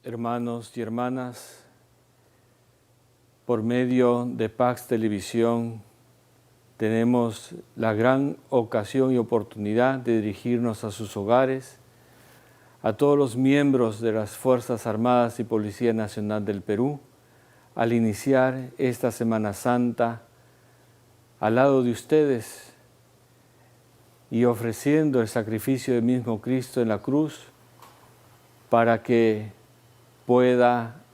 hermanos y hermanas, por medio de Pax Televisión tenemos la gran ocasión y oportunidad de dirigirnos a sus hogares, a todos los miembros de las Fuerzas Armadas y Policía Nacional del Perú, al iniciar esta Semana Santa al lado de ustedes y ofreciendo el sacrificio del mismo Cristo en la cruz para que pueda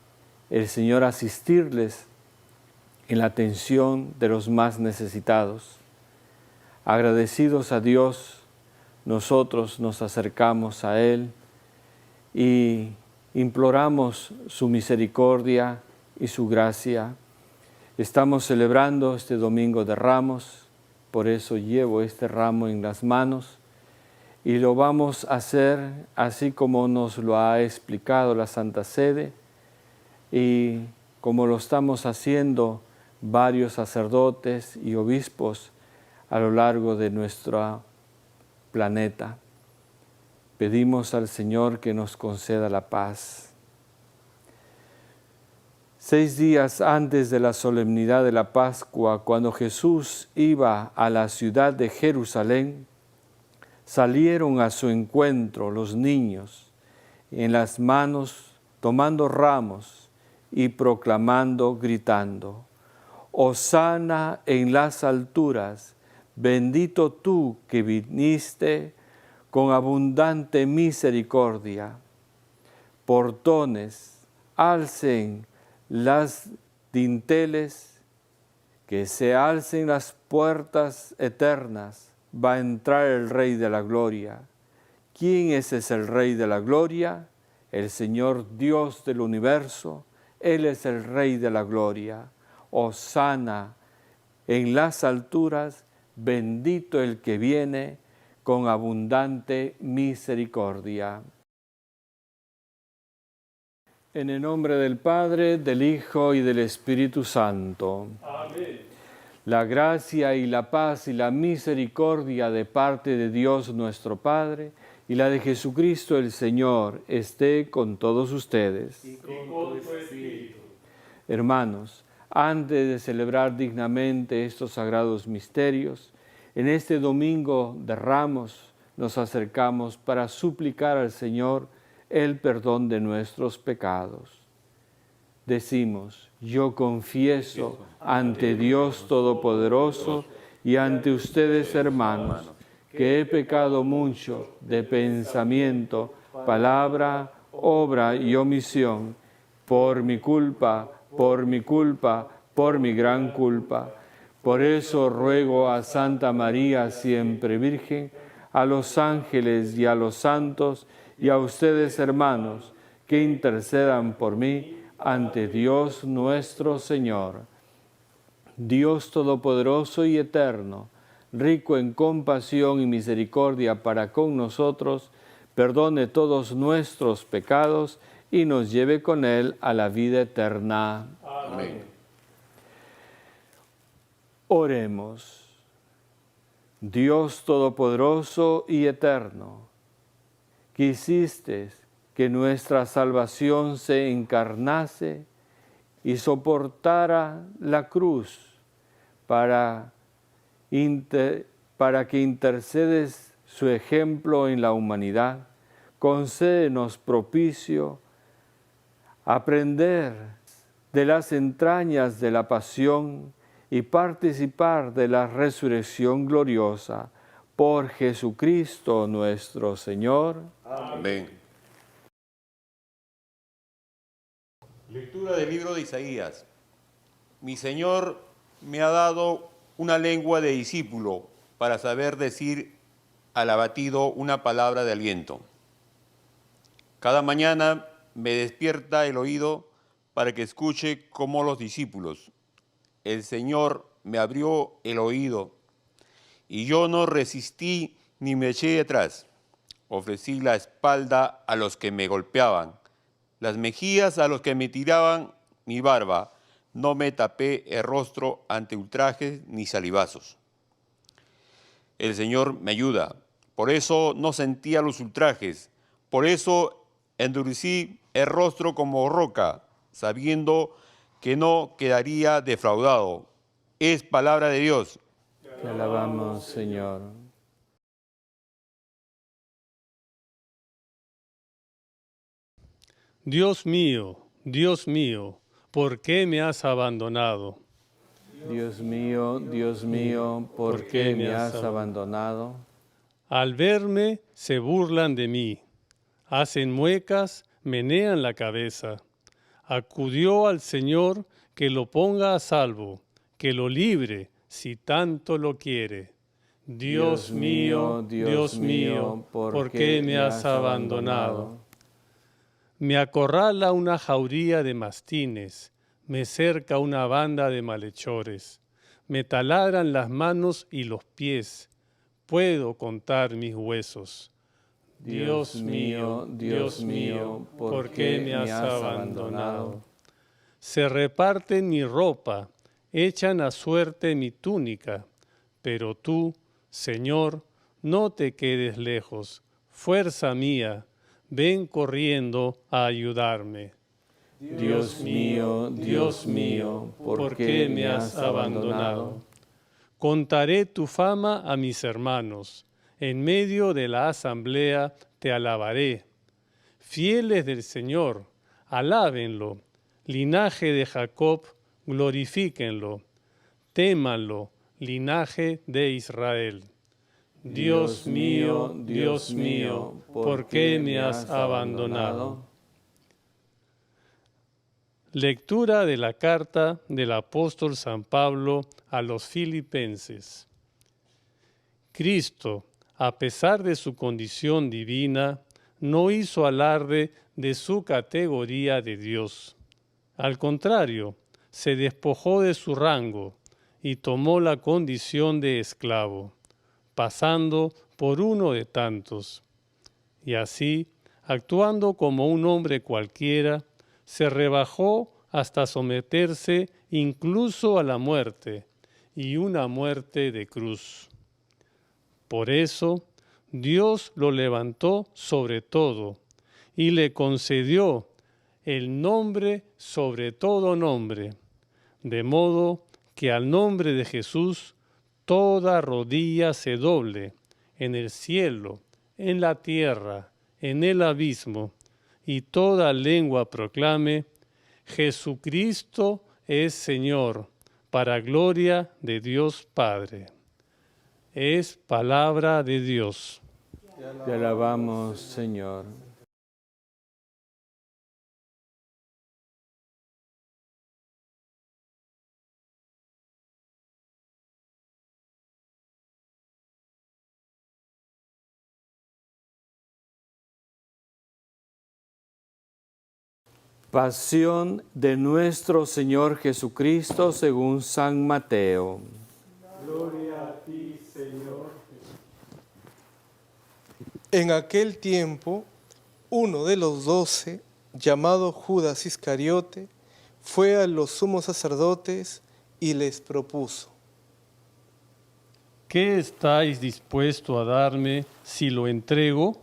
el Señor asistirles en la atención de los más necesitados. Agradecidos a Dios, nosotros nos acercamos a Él y imploramos su misericordia y su gracia. Estamos celebrando este Domingo de Ramos, por eso llevo este ramo en las manos y lo vamos a hacer así como nos lo ha explicado la Santa Sede y como lo estamos haciendo varios sacerdotes y obispos a lo largo de nuestro planeta. Pedimos al Señor que nos conceda la paz. 6 días antes de la solemnidad de la Pascua, cuando Jesús iba a la ciudad de Jerusalén, salieron a su encuentro los niños, en las manos tomando ramos y proclamando, gritando: Hosana en las alturas, bendito tú que viniste con abundante misericordia. Portones, alcen las dinteles, que se alcen las puertas eternas, va a entrar el Rey de la Gloria. ¿Quién es el Rey de la Gloria? El Señor Dios del universo, Él es el Rey de la Gloria. Hosana en las alturas, bendito el que viene con abundante misericordia. En el nombre del Padre, del Hijo y del Espíritu Santo. Amén. La gracia y la paz y la misericordia de parte de Dios nuestro Padre y la de Jesucristo el Señor esté con todos ustedes. Y con tu espíritu. Hermanos, antes de celebrar dignamente estos sagrados misterios, en este Domingo de Ramos nos acercamos para suplicar al Señor el perdón de nuestros pecados. Decimos: yo confieso ante Dios Todopoderoso y ante ustedes, hermanos, que he pecado mucho de pensamiento, palabra, obra y omisión, por mi culpa, por mi gran culpa. Por eso ruego a Santa María, siempre Virgen, a los ángeles y a los santos, y a ustedes, hermanos, que intercedan por mí ante Dios nuestro Señor. Dios Todopoderoso y Eterno, rico en compasión y misericordia para con nosotros, perdone todos nuestros pecados y nos lleve con Él a la vida eterna. Amén. Oremos. Dios Todopoderoso y Eterno, que hiciste que nuestra salvación se encarnase y soportara la cruz para que intercedes su ejemplo en la humanidad, concédenos propicio aprender de las entrañas de la pasión y participar de la resurrección gloriosa por Jesucristo nuestro Señor. Amén. Lectura del libro de Isaías. Mi Señor me ha dado una lengua de discípulo para saber decir al abatido una palabra de aliento. Cada mañana me despierta el oído para que escuche como los discípulos. El Señor me abrió el oído y yo no resistí ni me eché atrás. Ofrecí la espalda a los que me golpeaban, las mejillas a los que me tiraban mi barba. No me tapé el rostro ante ultrajes ni salivazos. El Señor me ayuda, por eso no sentía los ultrajes, por eso endurecí el rostro como roca, sabiendo que no quedaría defraudado. Es palabra de Dios. Te alabamos, Señor. Dios mío, ¿por qué me has abandonado? Dios mío, ¿por qué me has abandonado? Al verme se burlan de mí, hacen muecas, menean la cabeza. Acudió al Señor que lo ponga a salvo, que lo libre si tanto lo quiere. Dios mío, ¿por qué me has abandonado? Me acorrala una jauría de mastines, me cerca una banda de malhechores, me taladran las manos y los pies, puedo contar mis huesos. Dios mío, ¿por qué me has abandonado? Se reparten mi ropa, echan a suerte mi túnica, pero tú, Señor, no te quedes lejos, fuerza mía, ven corriendo a ayudarme. Dios mío, ¿por qué me has abandonado? Contaré tu fama a mis hermanos, en medio de la asamblea te alabaré. Fieles del Señor, alábenlo, linaje de Jacob, glorifíquenlo, témanlo, linaje de Israel. Dios mío, ¿por qué me has abandonado? Lectura de la carta del apóstol San Pablo a los Filipenses. Cristo, a pesar de su condición divina, no hizo alarde de su categoría de Dios. Al contrario, se despojó de su rango y tomó la condición de esclavo, pasando por uno de tantos. Y así, actuando como un hombre cualquiera, se rebajó hasta someterse incluso a la muerte, y una muerte de cruz. Por eso, Dios lo levantó sobre todo y le concedió el nombre sobre todo nombre, de modo que al nombre de Jesús toda rodilla se doble, en el cielo, en la tierra, en el abismo, y toda lengua proclame: Jesucristo es Señor, para gloria de Dios Padre. Es palabra de Dios. Te alabamos, Señor. Pasión de nuestro Señor Jesucristo según San Mateo. Gloria a ti, Señor. En aquel tiempo, uno de los 12, llamado Judas Iscariote, fue a los sumos sacerdotes y les propuso: ¿Qué estáis dispuesto a darme si lo entrego?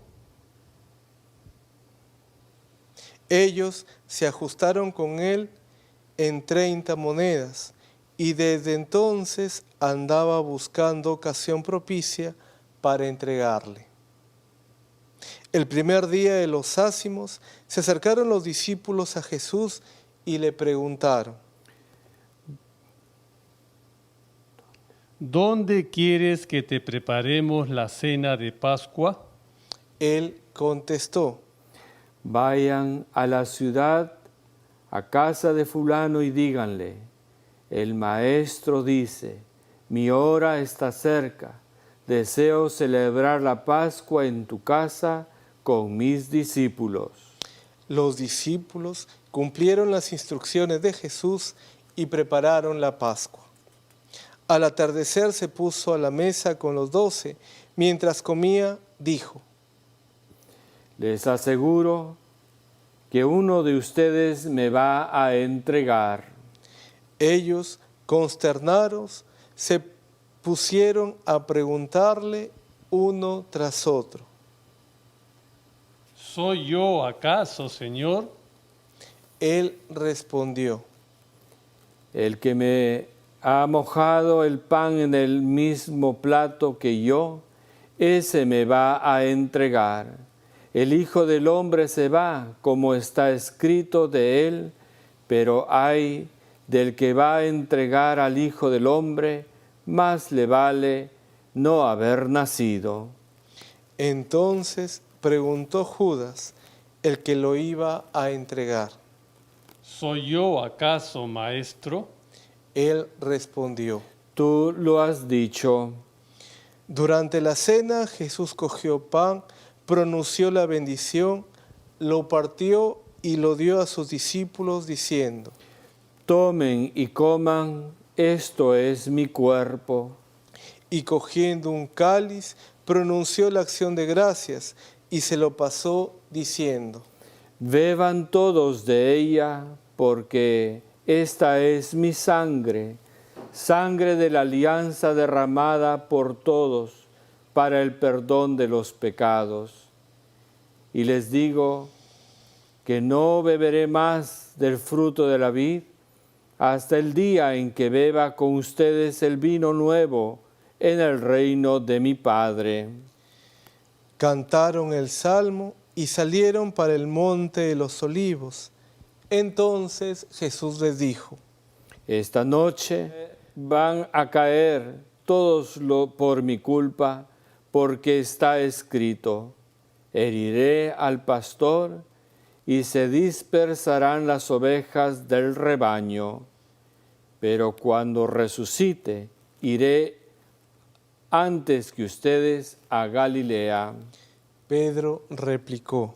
Ellos se ajustaron con él en 30 monedas, y desde entonces andaba buscando ocasión propicia para entregarle. El primer día de los ácimos se acercaron los discípulos a Jesús y le preguntaron: ¿Dónde quieres que te preparemos la cena de Pascua? Él contestó: Vayan a la ciudad, a casa de fulano, y díganle: el maestro dice, mi hora está cerca, deseo celebrar la Pascua en tu casa con mis discípulos. Los discípulos cumplieron las instrucciones de Jesús y prepararon la Pascua. Al atardecer se puso a la mesa con los 12. Mientras comía, dijo: Les aseguro que uno de ustedes me va a entregar. Ellos, consternados, se pusieron a preguntarle uno tras otro: ¿Soy yo acaso, Señor? Él respondió: El que me ha mojado el pan en el mismo plato que yo, ese me va a entregar. El Hijo del Hombre se va, como está escrito de él, pero ay del que va a entregar al Hijo del Hombre, más le vale no haber nacido. Entonces preguntó Judas, el que lo iba a entregar. ¿Soy yo acaso, maestro? Él respondió. Tú lo has dicho. Durante la cena Jesús cogió pan, pronunció la bendición, lo partió y lo dio a sus discípulos diciendo: Tomen y coman, esto es mi cuerpo. Y cogiendo un cáliz, pronunció la acción de gracias y se lo pasó diciendo: Beban todos de ella, porque esta es mi sangre, sangre de la alianza derramada por todos para el perdón de los pecados. Y les digo que no beberé más del fruto de la vid hasta el día en que beba con ustedes el vino nuevo en el reino de mi Padre. Cantaron el salmo y salieron para el monte de los olivos. Entonces Jesús les dijo: Esta noche van a caer todos por mi culpa, porque está escrito: heriré al pastor y se dispersarán las ovejas del rebaño. Pero cuando resucite, iré antes que ustedes a Galilea. Pedro replicó: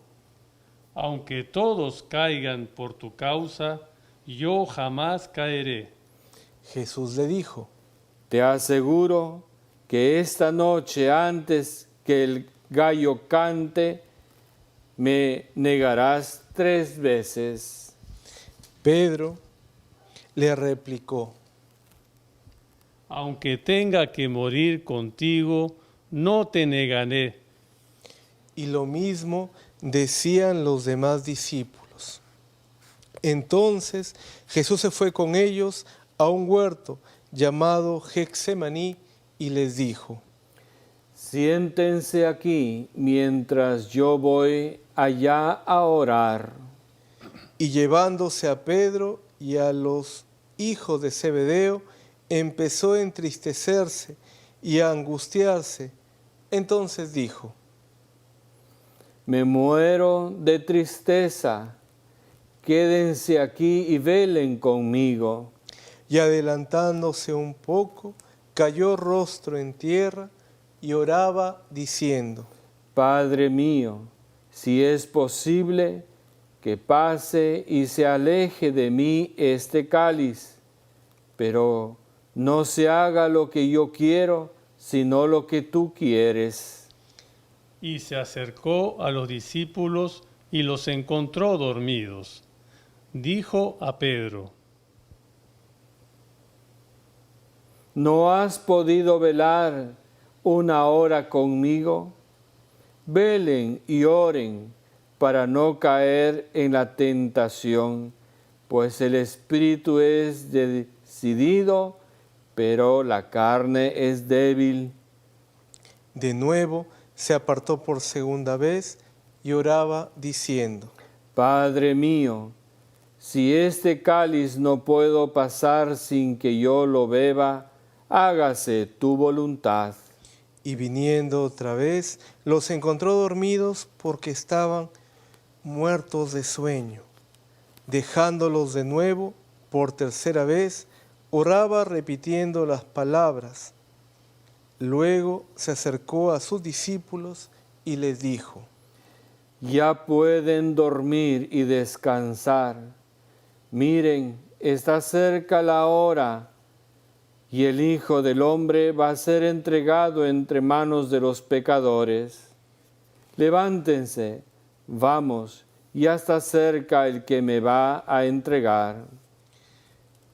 Aunque todos caigan por tu causa, yo jamás caeré. Jesús le dijo: Te aseguro que esta noche, antes que el gallo cante, me negarás 3 veces. Pedro le replicó: Aunque tenga que morir contigo, no te negaré. Y lo mismo decían los demás discípulos. Entonces Jesús se fue con ellos a un huerto llamado Getsemaní y les dijo: Siéntense aquí mientras yo voy allá a orar. Y llevándose a Pedro y a los hijos de Zebedeo, empezó a entristecerse y a angustiarse. Entonces dijo: Me muero de tristeza. Quédense aquí y velen conmigo. Y adelantándose un poco, cayó rostro en tierra y oraba diciendo: Padre mío, si es posible, que pase y se aleje de mí este cáliz, pero no se haga lo que yo quiero, sino lo que tú quieres. Y se acercó a los discípulos y los encontró dormidos. Dijo a Pedro: ¿No has podido velar 1 hora conmigo? Velen y oren para no caer en la tentación, pues el espíritu es decidido, pero la carne es débil. De nuevo se apartó por segunda vez y oraba diciendo: Padre mío, si este cáliz no puedo pasar sin que yo lo beba, hágase tu voluntad. Y viniendo otra vez, los encontró dormidos porque estaban muertos de sueño. Dejándolos de nuevo, por tercera vez, oraba repitiendo las palabras. Luego se acercó a sus discípulos y les dijo: Ya pueden dormir y descansar. Miren, está cerca la hora, y el Hijo del Hombre va a ser entregado entre manos de los pecadores. Levántense, vamos, ya está cerca el que me va a entregar.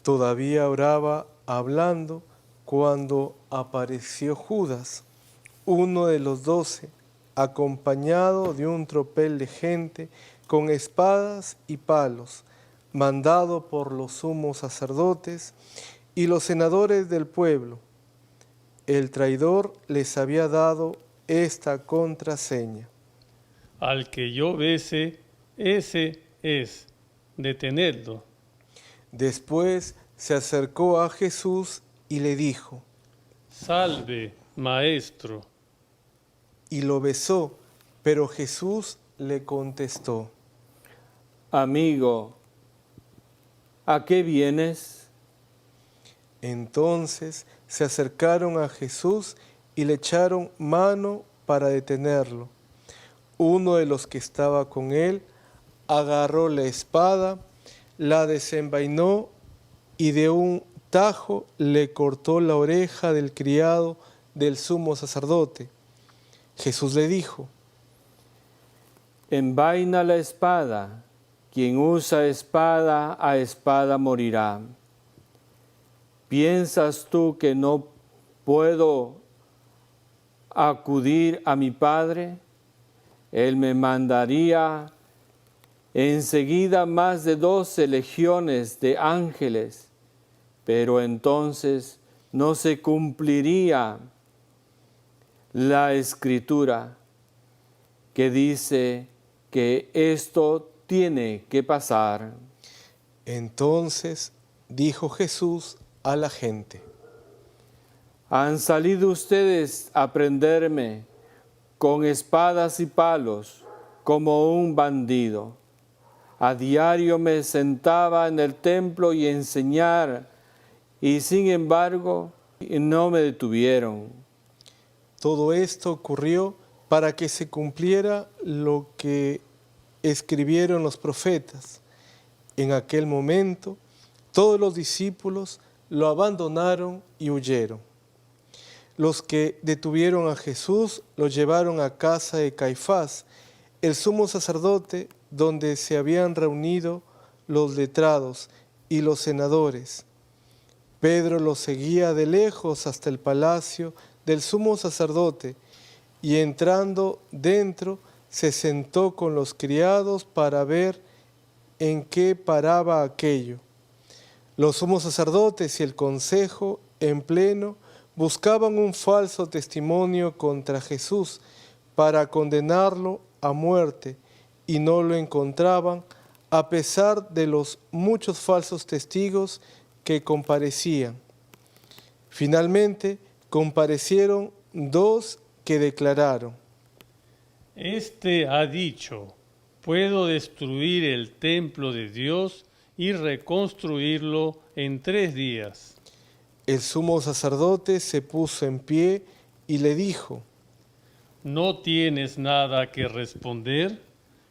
Todavía oraba hablando cuando apareció Judas, uno de los 12, acompañado de un tropel de gente con espadas y palos. mandado por los sumos sacerdotes y los senadores del pueblo. El traidor les había dado esta contraseña: Al que yo bese, ese es, detenedlo. Después se acercó a Jesús y le dijo, Salve, maestro. y lo besó, pero Jesús le contestó, Amigo, ¿a qué vienes? Entonces se acercaron a Jesús y le echaron mano para detenerlo. Uno de los que estaba con él agarró la espada, la desenvainó y de un tajo le cortó la oreja del criado del sumo sacerdote. Jesús le dijo, Envaina la espada. Quien usa espada, a espada morirá. ¿Piensas tú que no puedo acudir a mi Padre? Él me mandaría enseguida más de 12 legiones de ángeles, pero entonces no se cumpliría la Escritura que dice que esto tiene que pasar. Entonces dijo Jesús a la gente, Han salido ustedes a prenderme con espadas y palos como un bandido. A diario me sentaba en el templo y enseñar, y sin embargo no me detuvieron. todo esto ocurrió para que se cumpliera lo que escribieron los profetas. En aquel momento, todos los discípulos lo abandonaron y huyeron. Los que detuvieron a Jesús lo llevaron a casa de Caifás, el sumo sacerdote, donde se habían reunido los letrados y los senadores. Pedro lo seguía de lejos hasta el palacio del sumo sacerdote y entrando dentro se sentó con los criados para ver en qué paraba aquello. Los sumos sacerdotes y el consejo en pleno buscaban un falso testimonio contra Jesús para condenarlo a muerte y no lo encontraban a pesar de los muchos falsos testigos que comparecían. Finalmente comparecieron 2 que declararon, Este ha dicho, puedo destruir el templo de Dios y reconstruirlo en 3 días. El sumo sacerdote se puso en pie y le dijo, ¿No tienes nada que responder?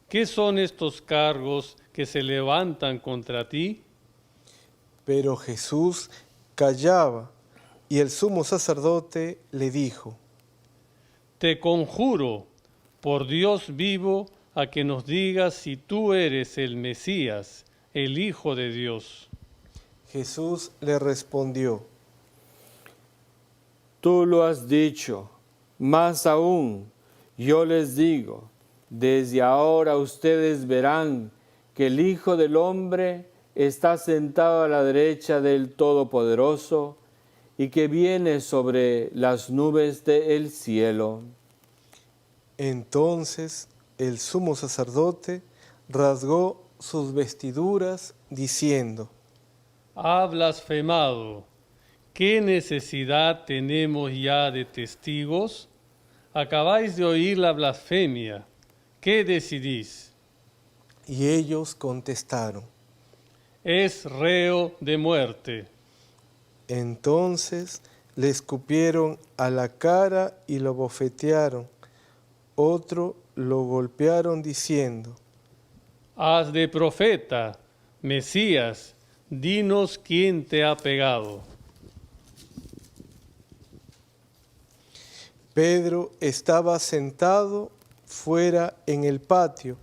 ¿Qué son estos cargos que se levantan contra ti? pero Jesús callaba y el sumo sacerdote le dijo, Te conjuro, por Dios vivo, a que nos digas si tú eres el Mesías, el Hijo de Dios. Jesús le respondió, Tú lo has dicho, más aún, yo les digo, desde ahora ustedes verán que el Hijo del Hombre está sentado a la derecha del Todopoderoso y que viene sobre las nubes del cielo. Entonces el sumo sacerdote rasgó sus vestiduras diciendo, Ha blasfemado. ¿Qué necesidad tenemos ya de testigos? Acabáis de oír la blasfemia. ¿Qué decidís? y ellos contestaron. Es reo de muerte. Entonces le escupieron a la cara y lo bofetearon. Otro lo golpearon diciendo, Haz de profeta, Mesías, dinos quién te ha pegado. Pedro estaba sentado fuera en el patio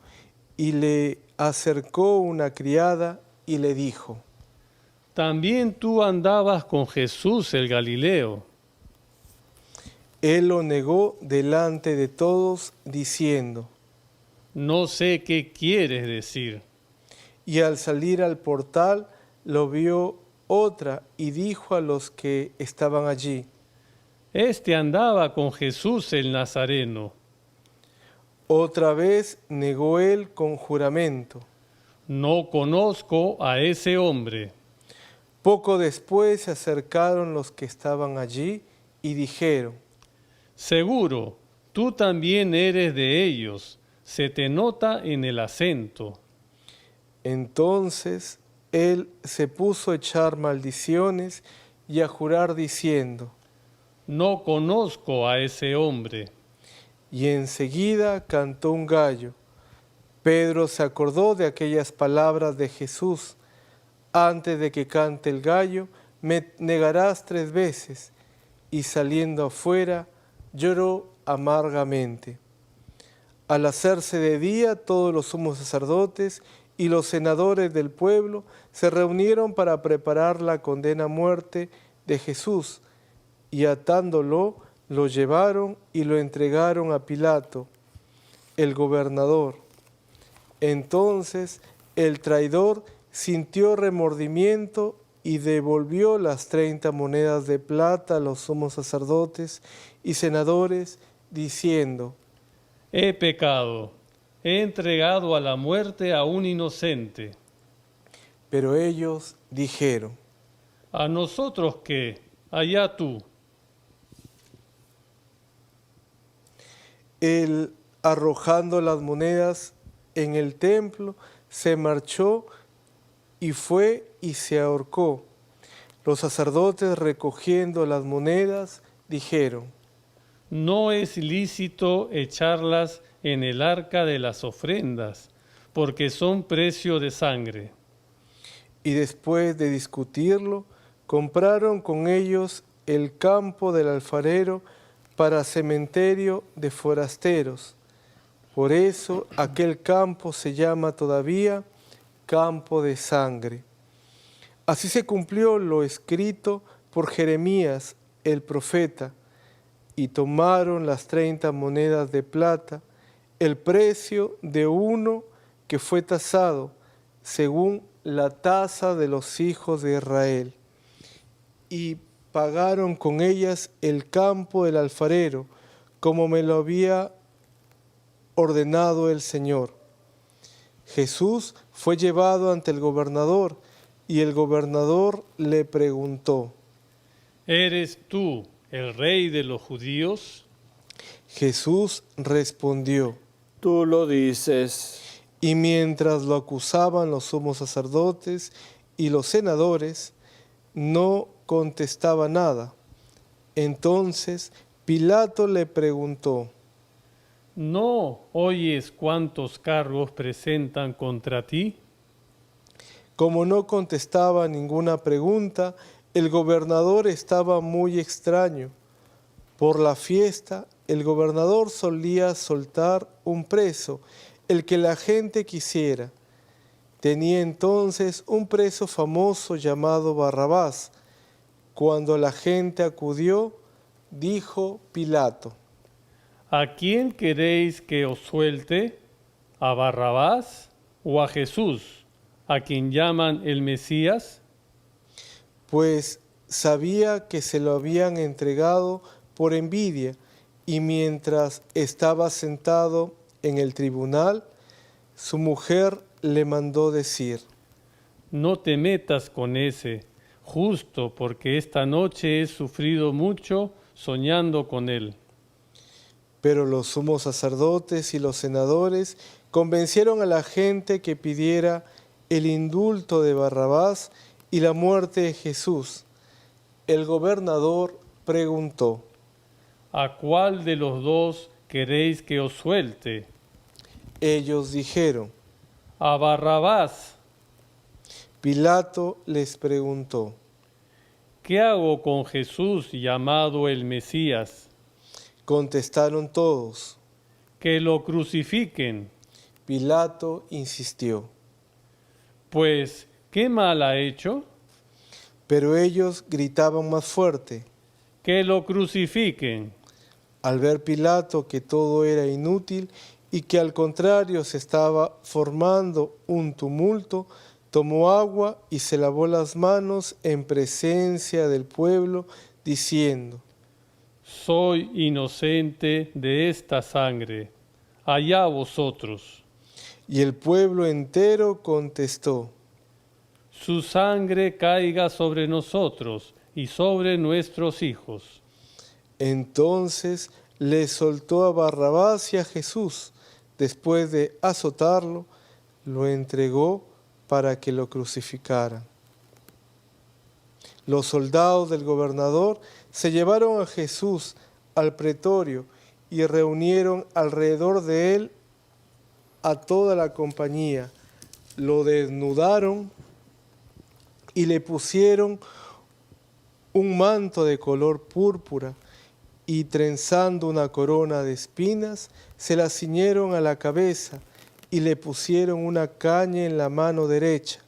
y le acercó una criada y le dijo, También tú andabas con Jesús el Galileo. Él lo negó delante de todos diciendo, No sé qué quieres decir. y al salir al portal lo vio otra y dijo a los que estaban allí: Este andaba con Jesús el Nazareno. Otra vez negó él con juramento. No conozco a ese hombre. Poco después se acercaron los que estaban allí y dijeron: Seguro, tú también eres de ellos. Se te nota en el acento. Entonces él se puso a echar maldiciones y a jurar diciendo: No conozco a ese hombre. Y enseguida cantó un gallo. Pedro se acordó de aquellas palabras de Jesús: antes de que cante el gallo, me negarás 3 veces. Y saliendo afuera, lloró amargamente. Al hacerse de día, todos los sumos sacerdotes y los senadores del pueblo se reunieron para preparar la condena a muerte de Jesús, y atándolo, lo llevaron y lo entregaron a Pilato, el gobernador. Entonces el traidor sintió remordimiento y devolvió las 30 monedas de plata a los sumos sacerdotes y senadores, diciendo: He pecado. He entregado a la muerte a un inocente. Pero ellos dijeron: ¿A nosotros qué? Allá tú. Él, arrojando las monedas en el templo, se marchó y fue y se ahorcó. Los sacerdotes, recogiendo las monedas, dijeron: No es lícito echarlas en el arca de las ofrendas, porque son precio de sangre. Y después de discutirlo, compraron con ellos el campo del alfarero para cementerio de forasteros. Por eso aquel campo se llama todavía campo de sangre. Así se cumplió lo escrito por Jeremías el profeta, y tomaron las 30 monedas de plata, el precio de uno que fue tasado según la tasa de los hijos de Israel, y pagaron con ellas el campo del alfarero, como me lo había ordenado el Señor. Jesús fue llevado ante el gobernador, y el gobernador le preguntó: ¿Eres tú el rey de los judíos? Jesús respondió. Tú lo dices. Y mientras lo acusaban los sumos sacerdotes y los senadores, no contestaba nada. Entonces Pilato le preguntó: ¿No oyes cuántos cargos presentan contra ti? Como no contestaba ninguna pregunta, el gobernador estaba muy extraño. Por la fiesta, el gobernador solía soltar un preso, el que la gente quisiera. Tenía entonces un preso famoso llamado Barrabás. Cuando la gente acudió, dijo Pilato: ¿A quién queréis que os suelte? ¿A Barrabás o a Jesús, a quien llaman el Mesías? Pues sabía que se lo habían entregado por envidia, y mientras estaba sentado en el tribunal, su mujer le mandó decir: No te metas con ese, justo porque esta noche he sufrido mucho soñando con él. Pero los sumos sacerdotes y los senadores convencieron a la gente que pidiera el indulto de Barrabás y la muerte de Jesús. El gobernador preguntó: ¿A cuál de los dos queréis que os suelte? Ellos dijeron: A Barrabás. Pilato les preguntó: ¿Qué hago con Jesús llamado el Mesías? Contestaron todos. Que lo crucifiquen. Pilato insistió. Pues, ¿qué mal ha hecho? Pero ellos gritaban más fuerte. Que lo crucifiquen. Al ver Pilato que todo era inútil y que al contrario se estaba formando un tumulto, tomó agua y se lavó las manos en presencia del pueblo, diciendo: soy inocente de esta sangre, allá vosotros. Y el pueblo entero contestó: Su sangre caiga sobre nosotros y sobre nuestros hijos. Entonces le soltó a Barrabás y a Jesús. Después de azotarlo, lo entregó para que lo crucificaran. Los soldados del gobernador se llevaron a Jesús al pretorio y reunieron alrededor de él a toda la compañía. Lo desnudaron y le pusieron un manto de color púrpura y trenzando una corona de espinas, se la ciñeron a la cabeza y le pusieron una caña en la mano derecha,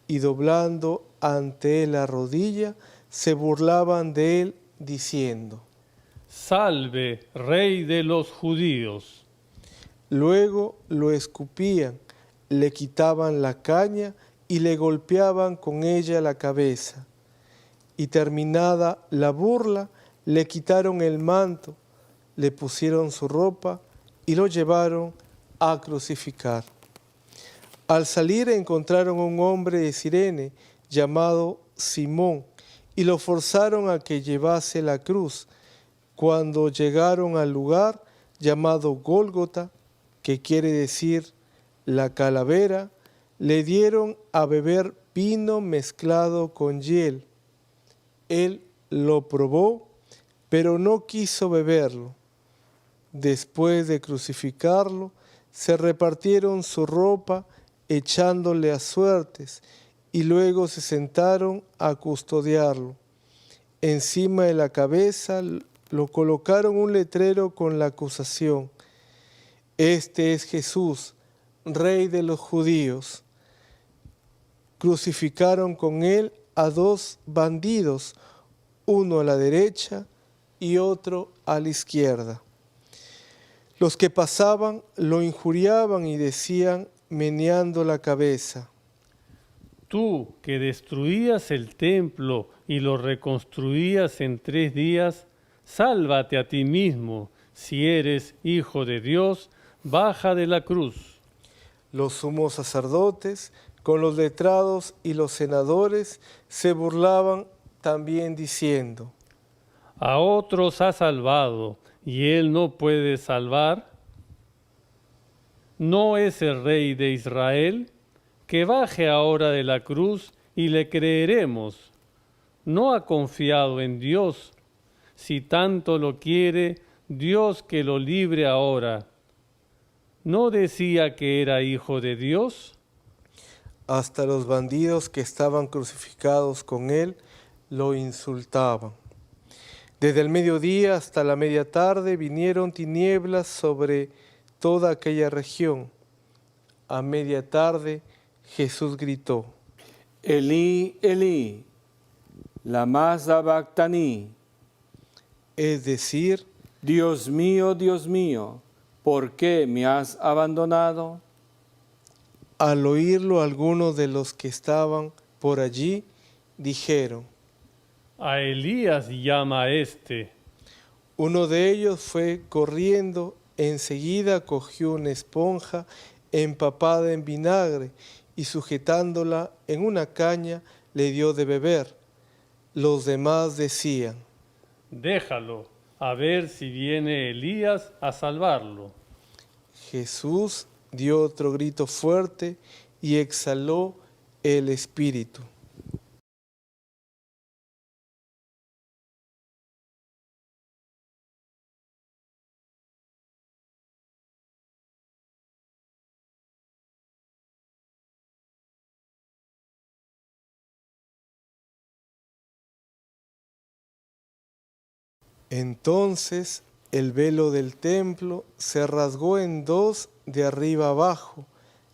y doblando ante él la rodilla, se burlaban de él, diciendo: Salve, Rey de los judíos. Luego lo escupían, le quitaban la caña y le golpeaban con ella la cabeza. Y terminada la burla, le quitaron el manto, le pusieron su ropa y lo llevaron a crucificar. Al salir encontraron un hombre de Cirene llamado Simón y lo forzaron a que llevase la cruz. Cuando llegaron al lugar llamado Gólgota, que quiere decir la calavera, le dieron a beber vino mezclado con hiel. Él lo probó, pero no quiso beberlo. Después de crucificarlo, se repartieron su ropa echándole a suertes y luego se sentaron a custodiarlo. Encima de la cabeza lo colocaron un letrero con la acusación: Este es Jesús, Rey de los judíos. Crucificaron con él a dos bandidos, uno a la derecha y otro a la izquierda. Los que pasaban lo injuriaban y decían, meneando la cabeza: Tú que destruías el templo y lo reconstruías en 3 días, sálvate a ti mismo. Si eres hijo de Dios, baja de la cruz. Los sumos sacerdotes, con los letrados y los senadores, se burlaban también diciendo: A otros ha salvado, y él no puede salvar. ¿No es el Rey de Israel? Que baje ahora de la cruz y le creeremos. ¿No ha confiado en Dios? Si tanto lo quiere, Dios que lo libre ahora. ¿No decía que era hijo de Dios? Hasta los bandidos que estaban crucificados con él lo insultaban. Desde el mediodía hasta la media tarde vinieron tinieblas sobre toda aquella región. A media tarde Jesús gritó: Elí, Elí, lama sabactani. Es decir, Dios mío, ¿por qué me has abandonado? al oírlo algunos de los que estaban por allí dijeron: A Elías llama a este. Uno de ellos fue corriendo, enseguida cogió una esponja empapada en vinagre y sujetándola en una caña le dio de beber. Los demás decían: Déjalo, a ver si viene Elías a salvarlo. Jesús dio otro grito fuerte y exhaló el espíritu. Entonces el velo del templo se rasgó en dos de arriba abajo,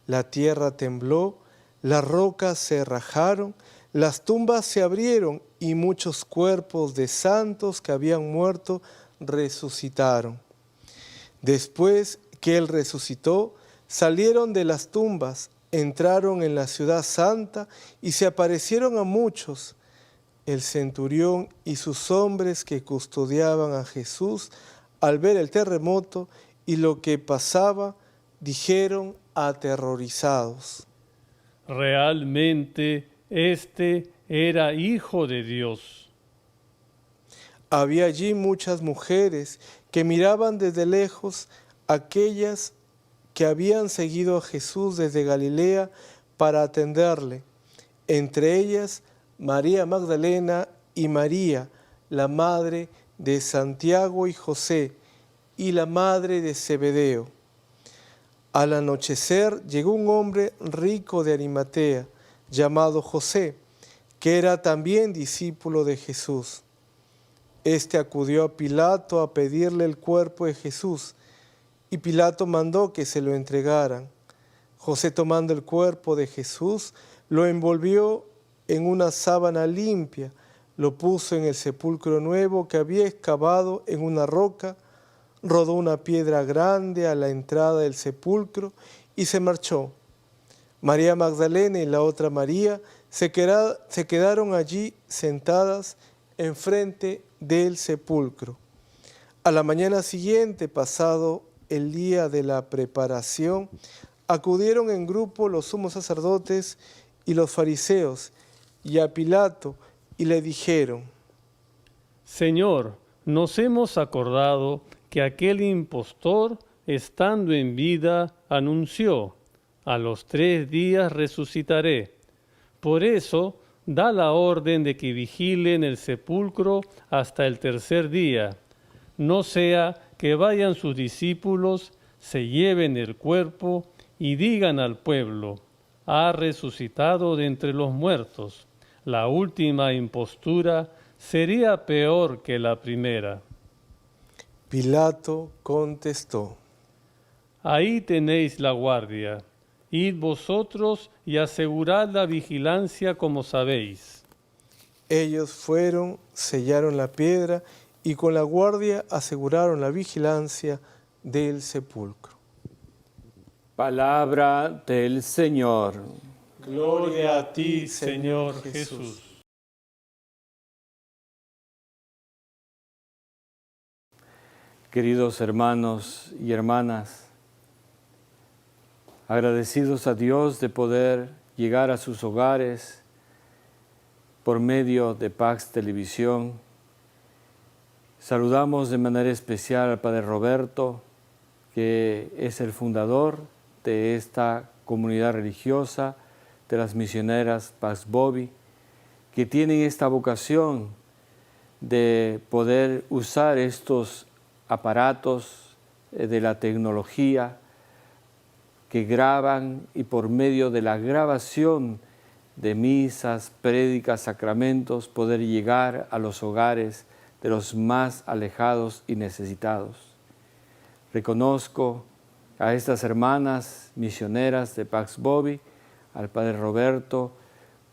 la tierra tembló, las rocas se rajaron, las tumbas se abrieron y muchos cuerpos de santos que habían muerto resucitaron. Después que Él resucitó, salieron de las tumbas, entraron en la ciudad santa y se aparecieron a muchos. El centurión y sus hombres que custodiaban a Jesús, al ver el terremoto y lo que pasaba, dijeron aterrorizados: Realmente este era Hijo de Dios. Había allí muchas mujeres que miraban desde lejos, aquellas que habían seguido a Jesús desde Galilea para atenderle, entre ellas María Magdalena y María, la madre de Santiago y José, y la madre de Zebedeo. Al anochecer llegó un hombre rico de Arimatea, llamado José, que era también discípulo de Jesús. Este acudió a Pilato a pedirle el cuerpo de Jesús, y Pilato mandó que se lo entregaran. José, tomando el cuerpo de Jesús, lo envolvió en una sábana limpia, lo puso en el sepulcro nuevo que había excavado en una roca, rodó una piedra grande a la entrada del sepulcro y se marchó. María Magdalena y la otra María se quedaron allí sentadas enfrente del sepulcro. A la mañana siguiente, pasado el día de la preparación, acudieron en grupo los sumos sacerdotes y los fariseos y a Pilato y le dijeron: Señor, nos hemos acordado que aquel impostor, estando en vida, anunció: a los 3 días resucitaré. Por eso, da la orden de que vigilen el sepulcro hasta el 3er día, no sea que vayan sus discípulos, se lleven el cuerpo y digan al pueblo: ha resucitado de entre los muertos. La última impostura sería peor que la primera. Pilato contestó: Ahí tenéis la guardia. Id vosotros y asegurad la vigilancia como sabéis. Ellos fueron, sellaron la piedra y con la guardia aseguraron la vigilancia del sepulcro. Palabra del Señor. Gloria a ti, Señor Jesús. Queridos hermanos y hermanas, agradecidos a Dios de poder llegar a sus hogares por medio de Pax Televisión, saludamos de manera especial al Padre Roberto, que es el fundador de esta comunidad religiosa de las misioneras Pax Bovi, que tienen esta vocación de poder usar estos aparatos de la tecnología que graban, y por medio de la grabación de misas, prédicas, sacramentos, poder llegar a los hogares de los más alejados y necesitados. Reconozco a estas hermanas misioneras de Pax Bovi, al Padre Roberto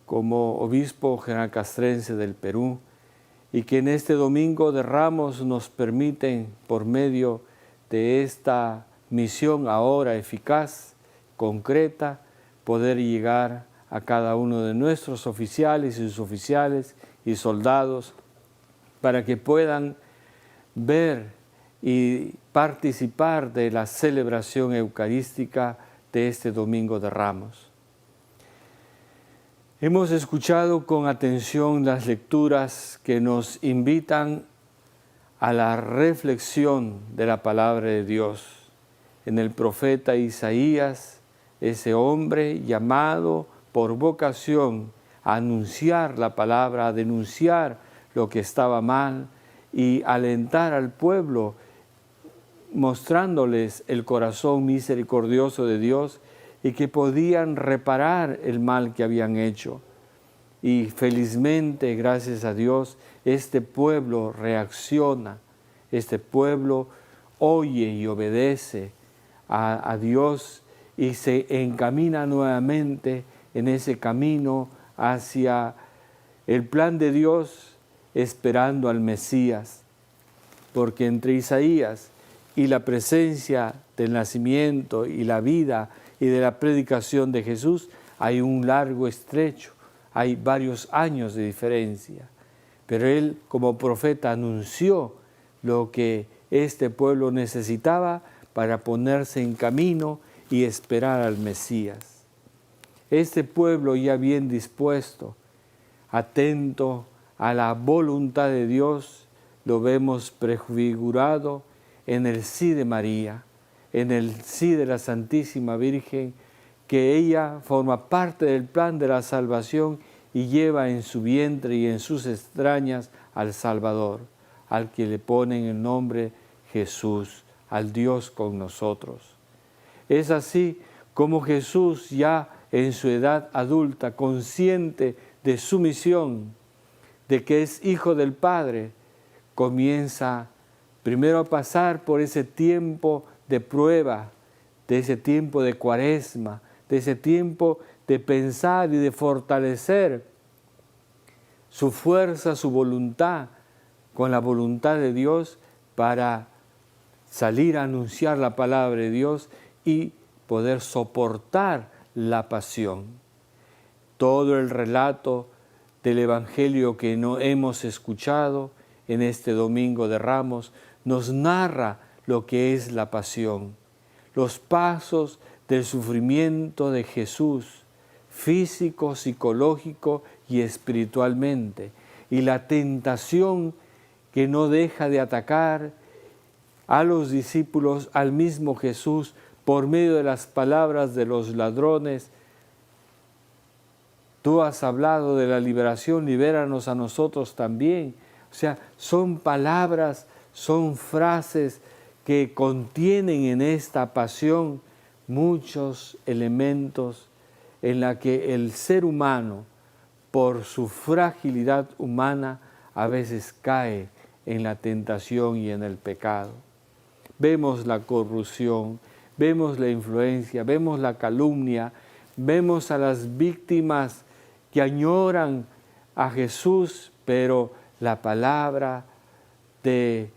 como obispo general castrense del Perú, y que en este domingo de Ramos nos permiten, por medio de esta misión ahora eficaz, concreta, poder llegar a cada uno de nuestros oficiales y suboficiales y soldados para que puedan ver y participar de la celebración eucarística de este domingo de Ramos. Hemos escuchado con atención las lecturas que nos invitan a la reflexión de la palabra de Dios. En el profeta Isaías, ese hombre llamado por vocación a anunciar la palabra, a denunciar lo que estaba mal y alentar al pueblo, mostrándoles el corazón misericordioso de Dios y que podían reparar el mal que habían hecho. Y felizmente, gracias a Dios, este pueblo reacciona, este pueblo oye y obedece a Dios y se encamina nuevamente en ese camino hacia el plan de Dios, esperando al Mesías. Porque entre Isaías y la presencia del nacimiento y la vida y de la predicación de Jesús hay un largo estrecho, hay varios años de diferencia. Pero él como profeta anunció lo que este pueblo necesitaba para ponerse en camino y esperar al Mesías. Este pueblo ya bien dispuesto, atento a la voluntad de Dios, lo vemos prefigurado en el sí de María, en el sí de la Santísima Virgen, que ella forma parte del plan de la salvación y lleva en su vientre y en sus entrañas al Salvador, al que le ponen el nombre Jesús, al Dios con nosotros. Es así como Jesús, ya en su edad adulta, consciente de su misión, de que es Hijo del Padre, comienza primero a pasar por ese tiempo de prueba, de ese tiempo de Cuaresma, de ese tiempo de pensar y de fortalecer su fuerza, su voluntad, con la voluntad de Dios para salir a anunciar la palabra de Dios y poder soportar la pasión. Todo el relato del Evangelio que no hemos escuchado en este Domingo de Ramos nos narra lo que es la pasión, los pasos del sufrimiento de Jesús, físico, psicológico y espiritualmente, y la tentación que no deja de atacar a los discípulos, al mismo Jesús, por medio de las palabras de los ladrones. Tú has hablado de la liberación, libéranos a nosotros también. O sea, son palabras, son frases que contienen en esta pasión muchos elementos en la que el ser humano, por su fragilidad humana, a veces cae en la tentación y en el pecado. Vemos la corrupción, vemos la influencia, vemos la calumnia, vemos a las víctimas que añoran a Jesús, pero la palabra de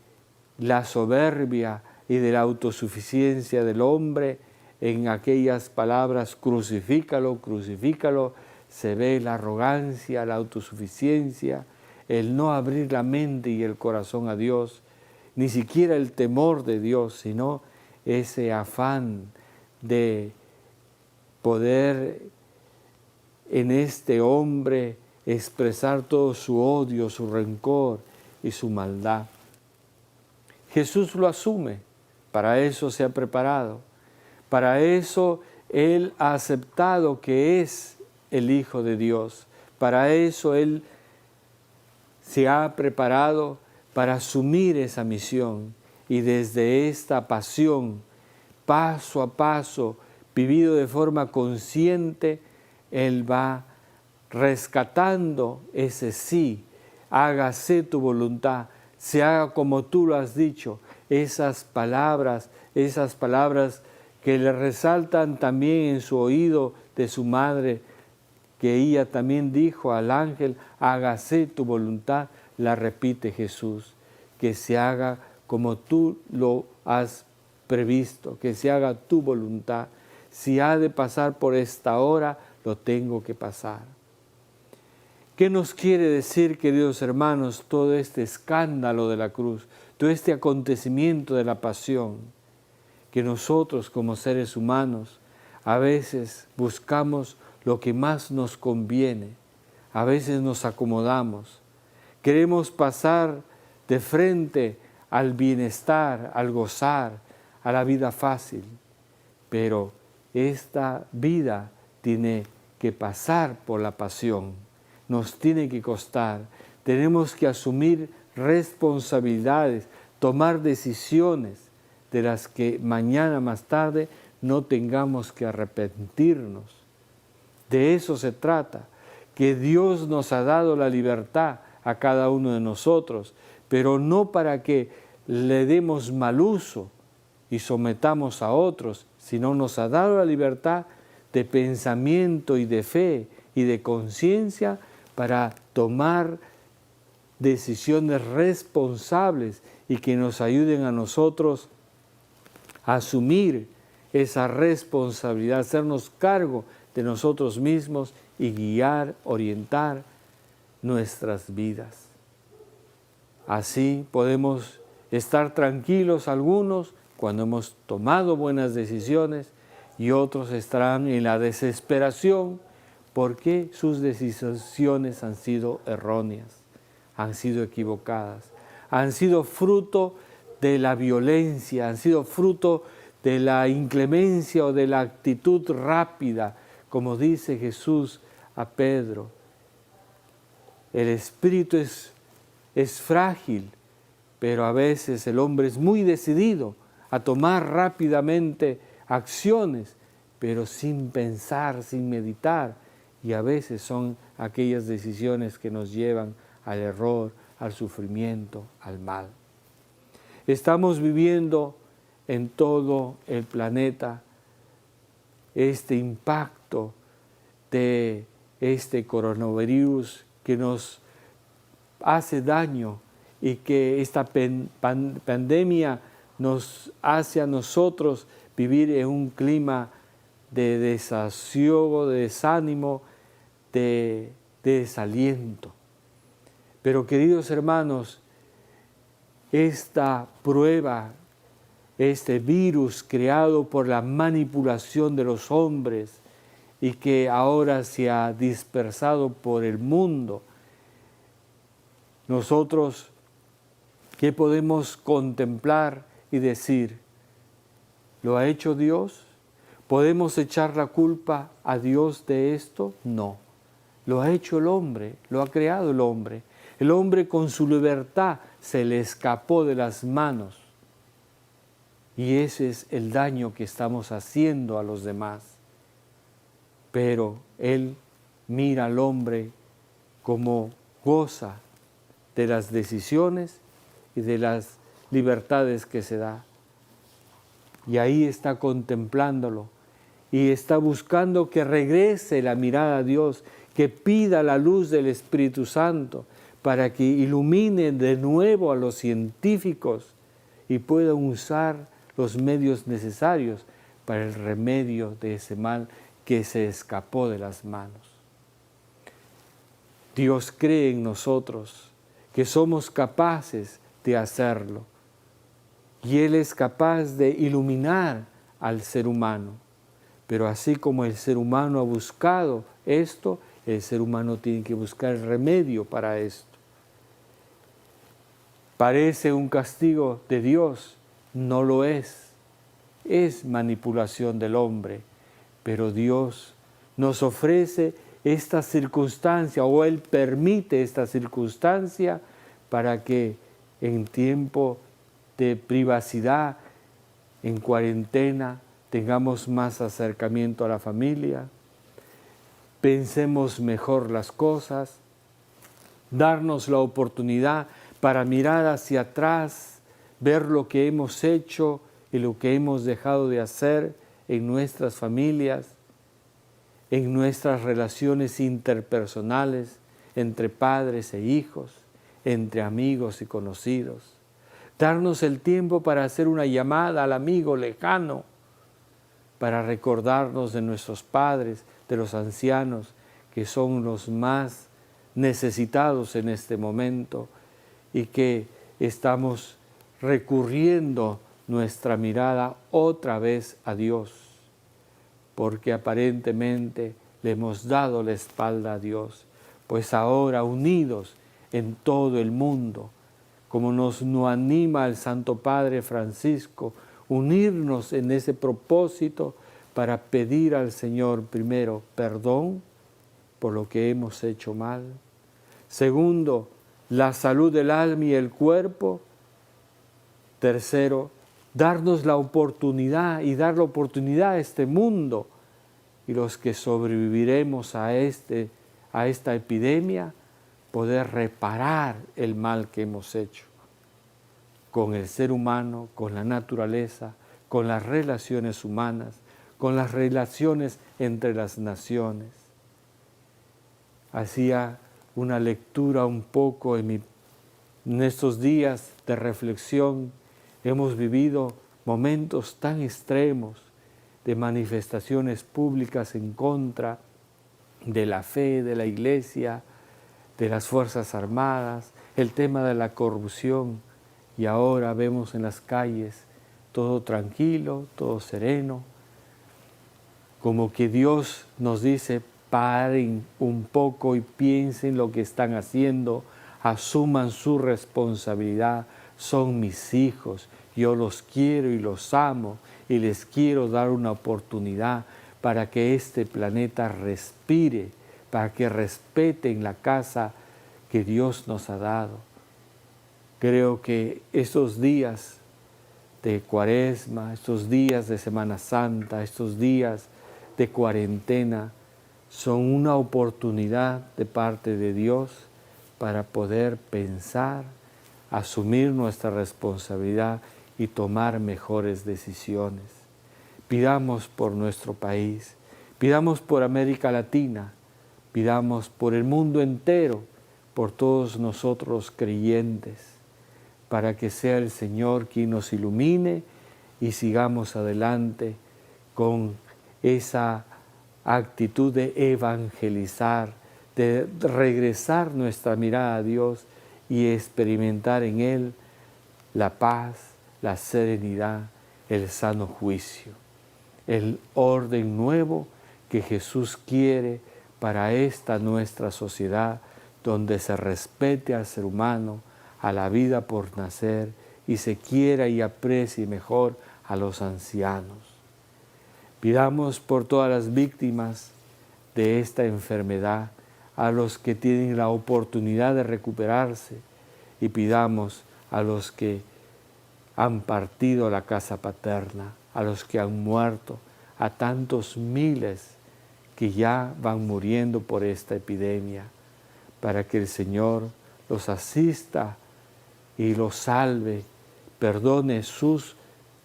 la soberbia y de la autosuficiencia del hombre, en aquellas palabras, crucifícalo, crucifícalo, se ve la arrogancia, la autosuficiencia, el no abrir la mente y el corazón a Dios, ni siquiera el temor de Dios, sino ese afán de poder en este hombre expresar todo su odio, su rencor y su maldad. Jesús lo asume, para eso se ha preparado, para eso Él ha aceptado que es el Hijo de Dios, para eso Él se ha preparado para asumir esa misión y desde esta pasión, paso a paso, vivido de forma consciente, Él va rescatando ese sí, hágase tu voluntad, se haga como tú lo has dicho, esas palabras que le resaltan también en su oído de su madre, que ella también dijo al ángel, hágase tu voluntad, la repite Jesús, que se haga como tú lo has previsto, que se haga tu voluntad. Si ha de pasar por esta hora, lo tengo que pasar. ¿Qué nos quiere decir, queridos hermanos, todo este escándalo de la cruz, todo este acontecimiento de la pasión? Que nosotros como seres humanos a veces buscamos lo que más nos conviene, a veces nos acomodamos, queremos pasar de frente al bienestar, al gozar, a la vida fácil, pero esta vida tiene que pasar por la pasión, nos tiene que costar, tenemos que asumir responsabilidades, tomar decisiones de las que mañana más tarde no tengamos que arrepentirnos. De eso se trata, que Dios nos ha dado la libertad a cada uno de nosotros, pero no para que le demos mal uso y sometamos a otros, sino nos ha dado la libertad de pensamiento y de fe y de conciencia para tomar decisiones responsables y que nos ayuden a nosotros asumir esa responsabilidad, hacernos cargo de nosotros mismos y guiar, orientar nuestras vidas. Así podemos estar tranquilos algunos cuando hemos tomado buenas decisiones y otros estarán en la desesperación porque sus decisiones han sido erróneas, han sido equivocadas, han sido fruto de la violencia, han sido fruto de la inclemencia o de la actitud rápida, como dice Jesús a Pedro. El espíritu es frágil, pero a veces el hombre es muy decidido a tomar rápidamente acciones, pero sin pensar, sin meditar, y a veces son aquellas decisiones que nos llevan al error, al sufrimiento, al mal. Estamos viviendo en todo el planeta este impacto de este coronavirus que nos hace daño y que esta pandemia nos hace a nosotros vivir en un clima de desasiego, de desánimo, de desaliento. Pero queridos hermanos, esta prueba, este virus creado por la manipulación de los hombres y que ahora se ha dispersado por el mundo, nosotros, ¿qué podemos contemplar y decir? ¿Lo ha hecho Dios? ¿Podemos echar la culpa a Dios de esto? No. Lo ha hecho el hombre, lo ha creado el hombre. El hombre con su libertad se le escapó de las manos. Y ese es el daño que estamos haciendo a los demás. Pero Él mira al hombre como goza de las decisiones y de las libertades que se da. Y ahí está contemplándolo y está buscando que regrese la mirada a Dios, que pida la luz del Espíritu Santo para que ilumine de nuevo a los científicos y puedan usar los medios necesarios para el remedio de ese mal que se escapó de las manos. Dios cree en nosotros que somos capaces de hacerlo y Él es capaz de iluminar al ser humano. Pero así como el ser humano ha buscado esto, el ser humano tiene que buscar el remedio para esto. Parece un castigo de Dios, no lo es. Es manipulación del hombre, pero Dios nos ofrece esta circunstancia o Él permite esta circunstancia para que en tiempo de privacidad, en cuarentena, tengamos más acercamiento a la familia, pensemos mejor las cosas, darnos la oportunidad para mirar hacia atrás, ver lo que hemos hecho y lo que hemos dejado de hacer en nuestras familias, en nuestras relaciones interpersonales entre padres e hijos, entre amigos y conocidos. Darnos el tiempo para hacer una llamada al amigo lejano, para recordarnos de nuestros padres, de los ancianos, que son los más necesitados en este momento y que estamos recurriendo nuestra mirada otra vez a Dios, porque aparentemente le hemos dado la espalda a Dios, pues ahora unidos en todo el mundo, como nos anima el Santo Padre Francisco, unirnos en ese propósito para pedir al Señor primero perdón por lo que hemos hecho mal. Segundo, la salud del alma y el cuerpo. Tercero, darnos la oportunidad y dar la oportunidad a este mundo y los que sobreviviremos a esta epidemia, poder reparar el mal que hemos hecho con el ser humano, con la naturaleza, con las relaciones humanas, con las relaciones entre las naciones. Hacía una lectura un poco en estos días de reflexión. Hemos vivido momentos tan extremos de manifestaciones públicas en contra de la fe, de la Iglesia, de las Fuerzas Armadas, el tema de la corrupción, y ahora vemos en las calles todo tranquilo, todo sereno, como que Dios nos dice: paren un poco y piensen lo que están haciendo, asuman su responsabilidad, son mis hijos, yo los quiero y los amo y les quiero dar una oportunidad para que este planeta respire, para que respeten la casa que Dios nos ha dado. Creo que estos días de Cuaresma, estos días de Semana Santa, estos días de cuarentena, son una oportunidad de parte de Dios para poder pensar, asumir nuestra responsabilidad y tomar mejores decisiones. Pidamos por nuestro país, pidamos por América Latina, pidamos por el mundo entero, por todos nosotros creyentes, para que sea el Señor quien nos ilumine y sigamos adelante con esa actitud de evangelizar, de regresar nuestra mirada a Dios y experimentar en Él la paz, la serenidad, el sano juicio, el orden nuevo que Jesús quiere para esta nuestra sociedad, donde se respete al ser humano, a la vida por nacer, y se quiera y aprecie mejor a los ancianos. Pidamos por todas las víctimas de esta enfermedad, a los que tienen la oportunidad de recuperarse, y pidamos a los que han partido a la casa paterna, a los que han muerto, a tantos miles que ya van muriendo por esta epidemia, para que el Señor los asista y los salve, perdone sus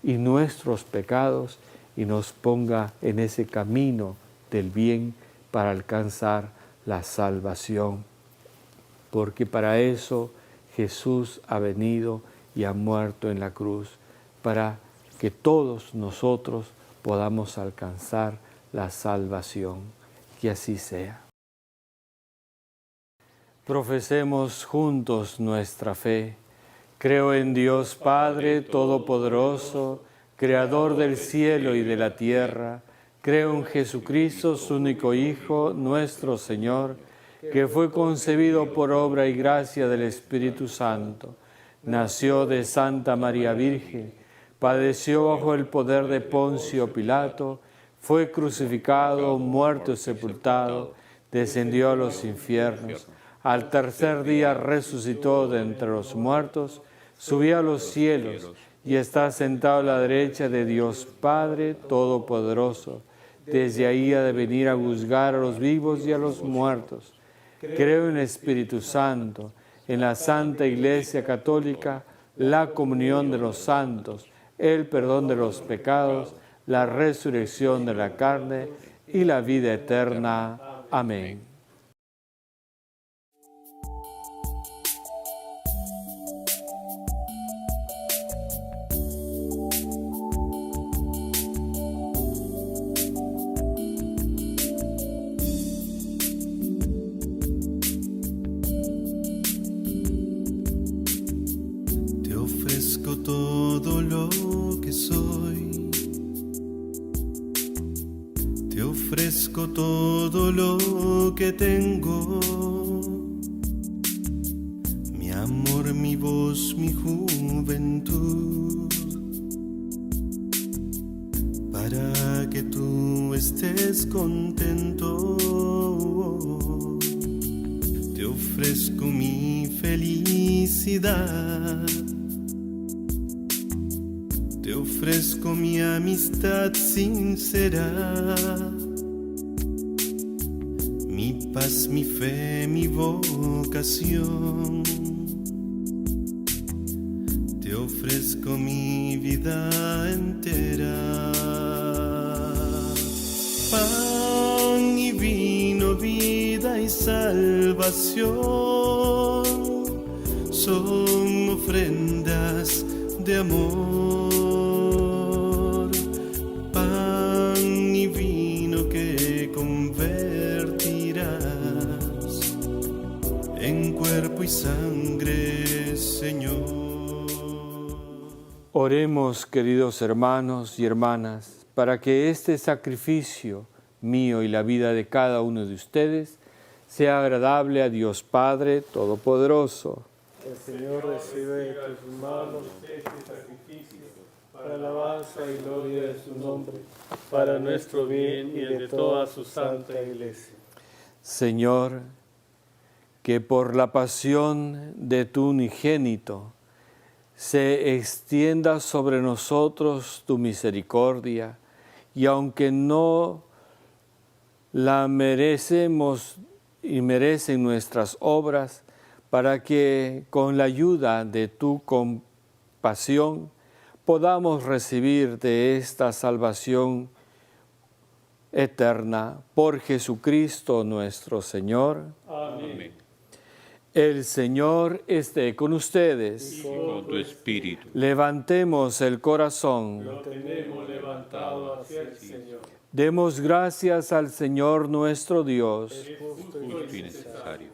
y nuestros pecados y nos ponga en ese camino del bien para alcanzar la salvación. Porque para eso Jesús ha venido y ha muerto en la cruz, para que todos nosotros podamos alcanzar la salvación. Que así sea. Profesemos juntos nuestra fe. Creo en Dios Padre Todopoderoso, Creador del cielo y de la tierra. Creo en Jesucristo, su único Hijo, nuestro Señor, que fue concebido por obra y gracia del Espíritu Santo. Nació de Santa María Virgen, padeció bajo el poder de Poncio Pilato, fue crucificado, muerto y sepultado, descendió a los infiernos. Al tercer día resucitó de entre los muertos, subió a los cielos y está sentado a la derecha de Dios Padre Todopoderoso. Desde ahí ha de venir a juzgar a los vivos y a los muertos. Creo en el Espíritu Santo, en la Santa Iglesia Católica, la comunión de los santos, el perdón de los pecados, la resurrección de la carne y la vida eterna. Amén. Todo lo que soy, te ofrezco todo lo que tengo, mi amor, mi voz, mi juventud, para que tú estés contento. Te ofrezco mi felicidad, te ofrezco mi amistad sincera, mi paz, mi fe, mi vocación. Te ofrezco mi vida entera. Pan y vino, vida y salvación, son ofrendas de amor. Oremos, queridos hermanos y hermanas, para que este sacrificio mío y la vida de cada uno de ustedes sea agradable a Dios Padre Todopoderoso. El Señor recibe de tus manos este sacrificio para alabanza y gloria de su nombre, para nuestro bien y de toda su santa Iglesia. Señor, que por la pasión de tu unigénito se extienda sobre nosotros tu misericordia, y aunque no la merecemos y merecen nuestras obras, para que con la ayuda de tu compasión podamos recibir de esta salvación eterna por Jesucristo nuestro Señor. Amén. El Señor esté con ustedes. Y con tu espíritu. Levantemos el corazón. Lo tenemos levantado hacia el Señor. Demos gracias al Señor nuestro Dios. Justo y necesario.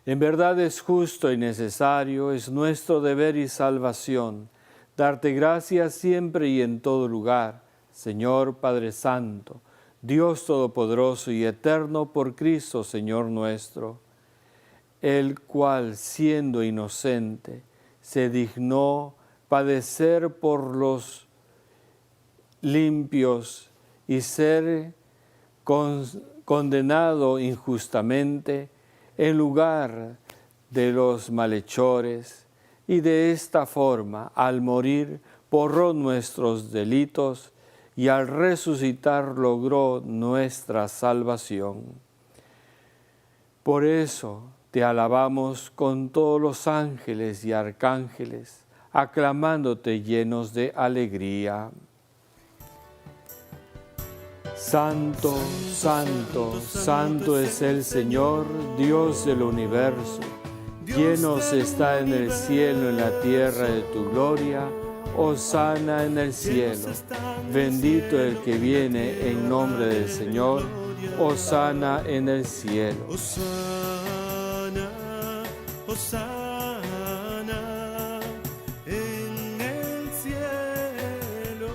En verdad es justo y necesario, es nuestro deber y salvación, darte gracias siempre y en todo lugar, Señor Padre Santo, Dios Todopoderoso y Eterno, por Cristo, Señor nuestro, el cual, siendo inocente, se dignó padecer por los limpios y ser condenado injustamente en lugar de los malhechores, y de esta forma, al morir, borró nuestros delitos y al resucitar logró nuestra salvación. Por eso te alabamos con todos los ángeles y arcángeles, aclamándote llenos de alegría. Santo, santo, santo es el Señor, Dios del universo. Llenos está en el cielo, en la tierra de tu gloria. Hosana en el cielo. Bendito el que viene en nombre del Señor. Hosana en el cielo. Hosana, Hosana en el cielo.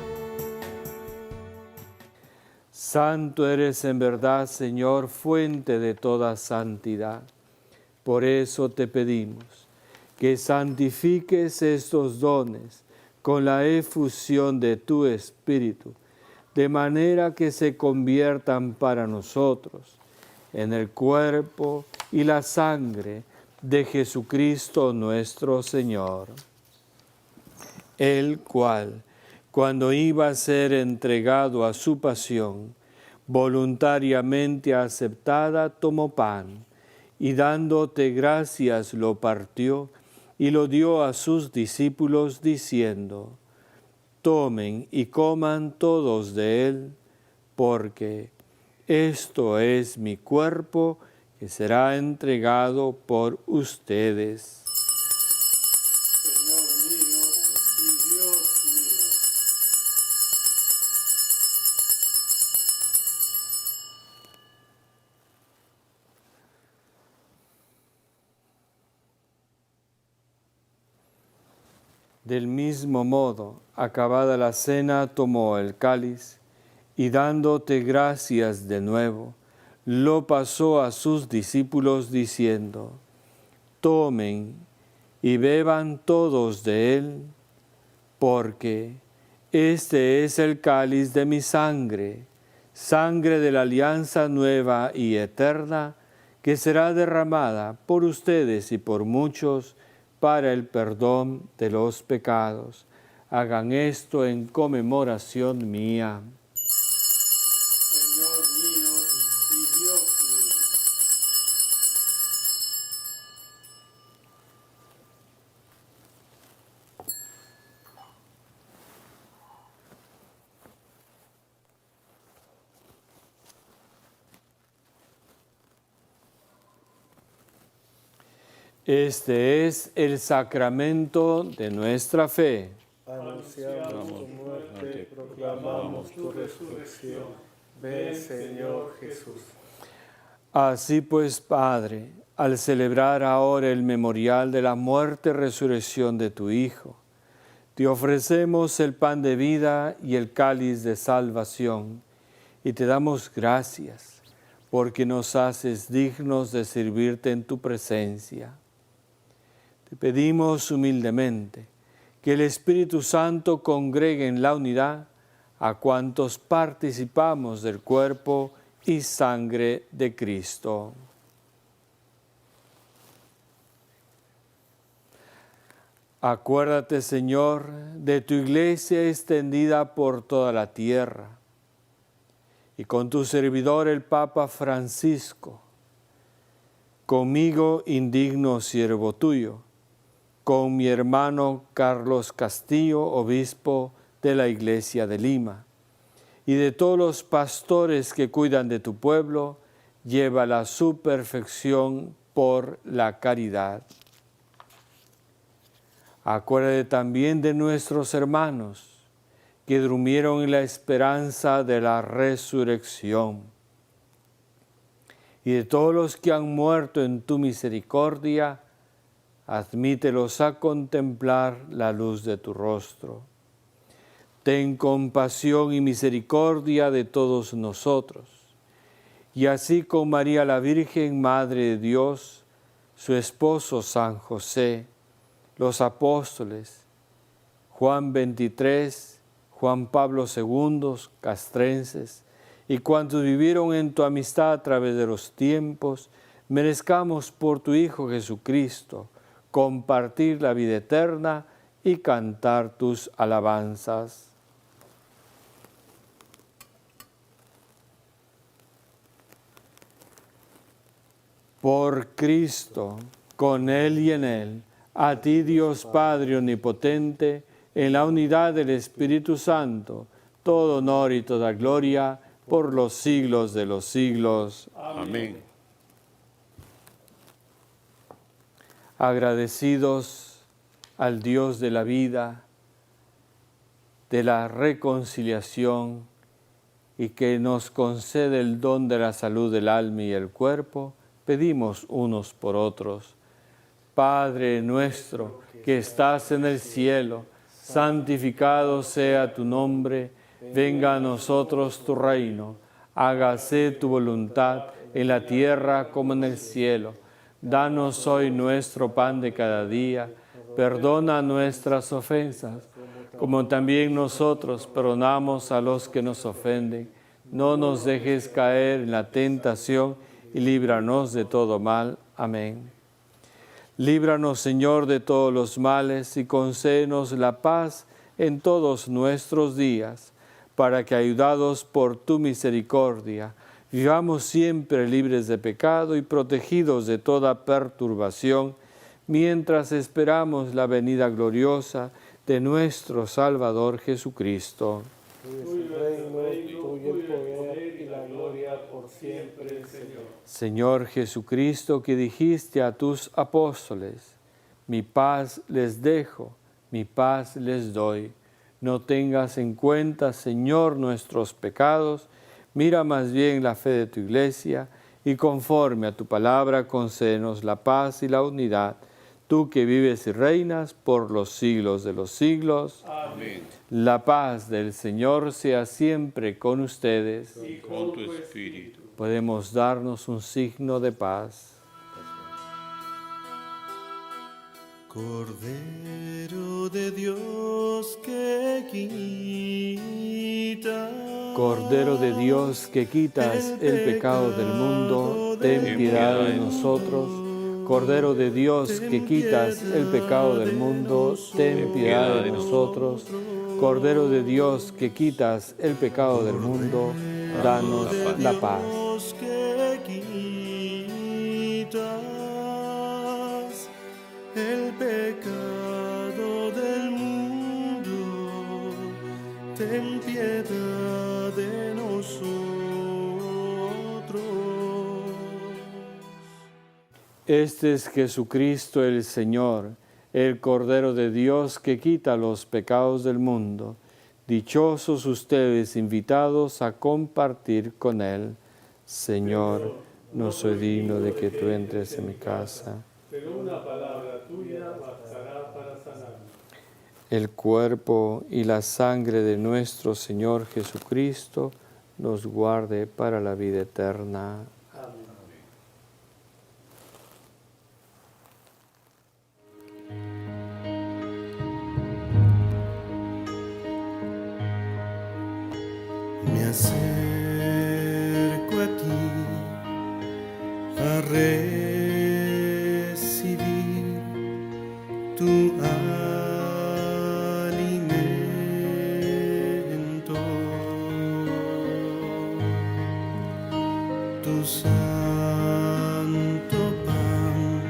Santo eres en verdad, Señor, fuente de toda santidad. Por eso te pedimos que santifiques estos dones con la efusión de tu Espíritu, de manera que se conviertan para nosotros en el cuerpo y la sangre de Jesucristo nuestro Señor, el cual, cuando iba a ser entregado a su pasión, voluntariamente aceptada, tomó pan, y dándote gracias lo partió y lo dio a sus discípulos diciendo: tomen y coman todos de él, porque esto es mi cuerpo que será entregado por ustedes. Señor mío y Dios mío. Del mismo modo, acabada la cena, tomó el cáliz y dándote gracias de nuevo, lo pasó a sus discípulos diciendo: tomen y beban todos de él, porque este es el cáliz de mi sangre, sangre de la alianza nueva y eterna, que será derramada por ustedes y por muchos para el perdón de los pecados. Hagan esto en conmemoración mía. Señor mío y Dios mío. Este es el sacramento de nuestra fe. Anunciamos tu muerte, proclamamos tu resurrección. Ven, Señor Jesús. Así pues, Padre, al celebrar ahora el memorial de la muerte y resurrección de tu Hijo, Te ofrecemos el pan de vida y el cáliz de salvación, y te damos gracias porque nos haces dignos de servirte en tu presencia. Te pedimos humildemente que el Espíritu Santo congregue en la unidad a cuantos participamos del cuerpo y sangre de Cristo. Acuérdate, Señor, de tu iglesia extendida por toda la tierra, y con tu servidor el Papa Francisco, conmigo indigno siervo tuyo, con mi hermano Carlos Castillo, obispo de la Iglesia de Lima, y de todos los pastores que cuidan de tu pueblo, llévala a su perfección por la caridad. Acuérdate también de nuestros hermanos que durmieron en la esperanza de la resurrección, y de todos los que han muerto en tu misericordia, admítelos a contemplar la luz de tu rostro. Ten compasión y misericordia de todos nosotros, y así con María la Virgen, Madre de Dios, su esposo San José, los apóstoles, Juan XXIII, Juan Pablo II, castrenses, y cuantos vivieron en tu amistad a través de los tiempos, merezcamos por tu Hijo Jesucristo compartir la vida eterna y cantar tus alabanzas. Por Cristo, con Él y en Él, a ti Dios Padre Omnipotente, en la unidad del Espíritu Santo, todo honor y toda gloria por los siglos de los siglos. Amén. Agradecidos al Dios de la vida, de la reconciliación y que nos concede el don de la salud del alma y el cuerpo, pedimos unos por otros. Padre nuestro que estás en el cielo, santificado sea tu nombre, venga a nosotros tu reino, hágase tu voluntad en la tierra como en el cielo. Danos hoy nuestro pan de cada día, perdona nuestras ofensas, como también nosotros perdonamos a los que nos ofenden. No nos dejes caer en la tentación y líbranos de todo mal. Amén. Líbranos, Señor, de todos los males y concédenos la paz en todos nuestros días, para que, ayudados por tu misericordia, vivamos siempre libres de pecado y protegidos de toda perturbación, mientras esperamos la venida gloriosa de nuestro Salvador Jesucristo. Tuyo es el reino, tuyo el poder y la gloria por siempre, Señor. Señor Jesucristo, que dijiste a tus apóstoles, mi paz les dejo, mi paz les doy. No tengas en cuenta, Señor, nuestros pecados, mira más bien la fe de tu iglesia y conforme a tu palabra concédenos la paz y la unidad. Tú que vives y reinas por los siglos de los siglos. Amén. La paz del Señor sea siempre con ustedes. Y con tu espíritu. Podemos darnos un signo de paz. Cordero de Dios que quita. Cordero de Dios que quitas el pecado del mundo, ten piedad de nosotros. Cordero de Dios que quitas el pecado del mundo, ten piedad de nosotros. Cordero de Dios que quitas el pecado del mundo, danos la paz. Dios que quitas el pecado del mundo, ten piedad de nosotros. Este es Jesucristo el Señor, el Cordero de Dios que quita los pecados del mundo. Dichosos ustedes invitados a compartir con Él. Señor, no soy digno de que tú entres en mi casa. Pero una palabra tuya bastará para sanarme. el cuerpo y la sangre de nuestro Señor Jesucristo nos guarde para la vida eterna. Me acerco a ti a recibir tu alimento, tu santo pan,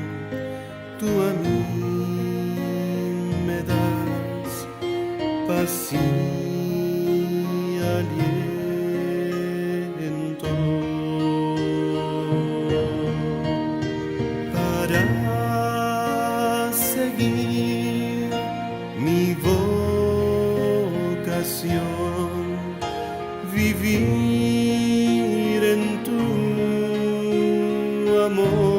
tú a mí me das paz y aliento para seguir mi vocación, vivir en tu amor.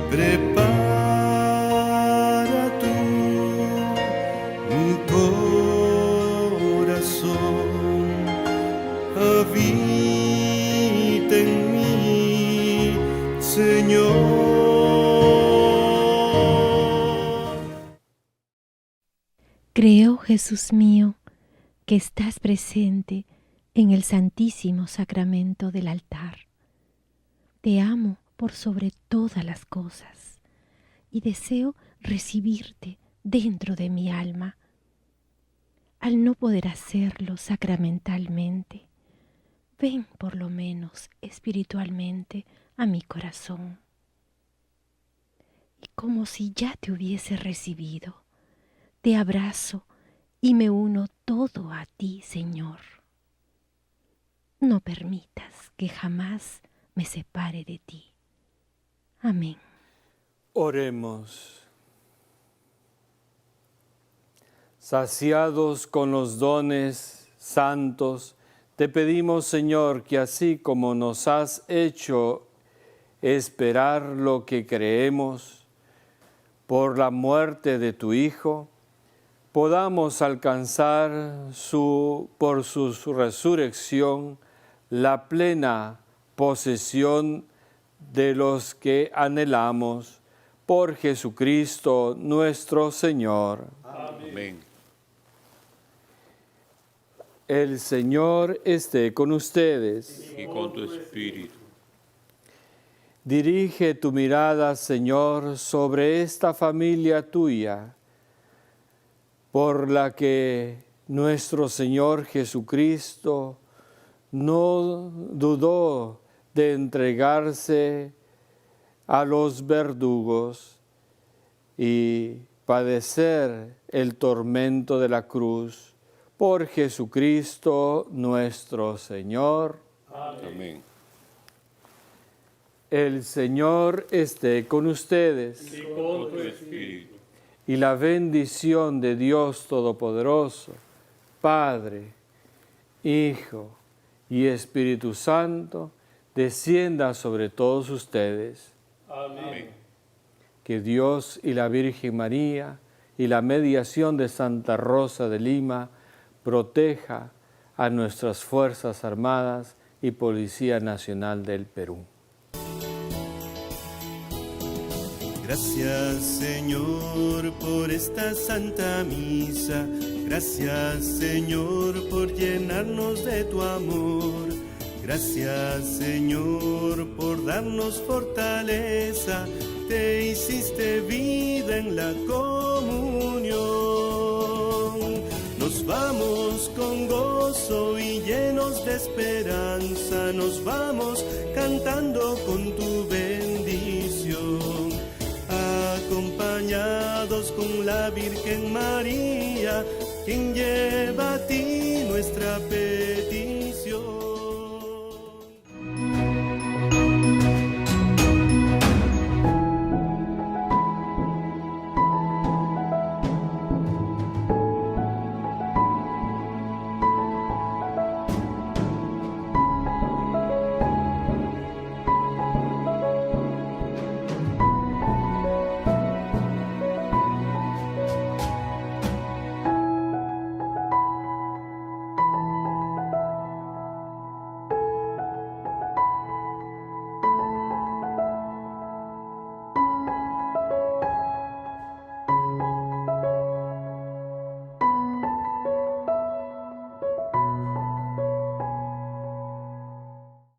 Prepara tú mi corazón, habita en mí, Señor. Creo, Jesús mío, que estás presente en el Santísimo Sacramento del altar. Te amo por sobre todas las cosas y deseo recibirte dentro de mi alma. Al no poder hacerlo sacramentalmente, ven por lo menos espiritualmente a mi corazón. Y como si ya te hubiese recibido, te abrazo y me uno todo a ti, Señor. No permitas que jamás me separe de ti. Amén. Oremos. Saciados con los dones santos, te pedimos, Señor, que así como nos has hecho esperar lo que creemos por la muerte de tu Hijo, podamos alcanzar por su resurrección la plena posesión de los que anhelamos por Jesucristo nuestro Señor. Amén. El Señor esté con ustedes. Y con tu espíritu. Dirige tu mirada, Señor, sobre esta familia tuya, por la que nuestro Señor Jesucristo no dudó de entregarse a los verdugos y padecer el tormento de la cruz por Jesucristo nuestro Señor. Amén. El Señor esté con ustedes. Y con tu espíritu. Y la bendición de Dios Todopoderoso, Padre, Hijo y Espíritu Santo, descienda sobre todos ustedes. Amén. Que Dios y la Virgen María y la mediación de Santa Rosa de Lima proteja a nuestras Fuerzas Armadas y Policía Nacional del Perú. Gracias, Señor, por esta Santa Misa. Gracias, Señor, por llenarnos de tu amor. Gracias, Señor, por darnos fortaleza. Te hiciste vida en la comunión. Nos vamos con gozo y llenos de esperanza. Nos vamos cantando con tu bendición. Acompañados con la Virgen María, quien lleva a ti nuestra petición.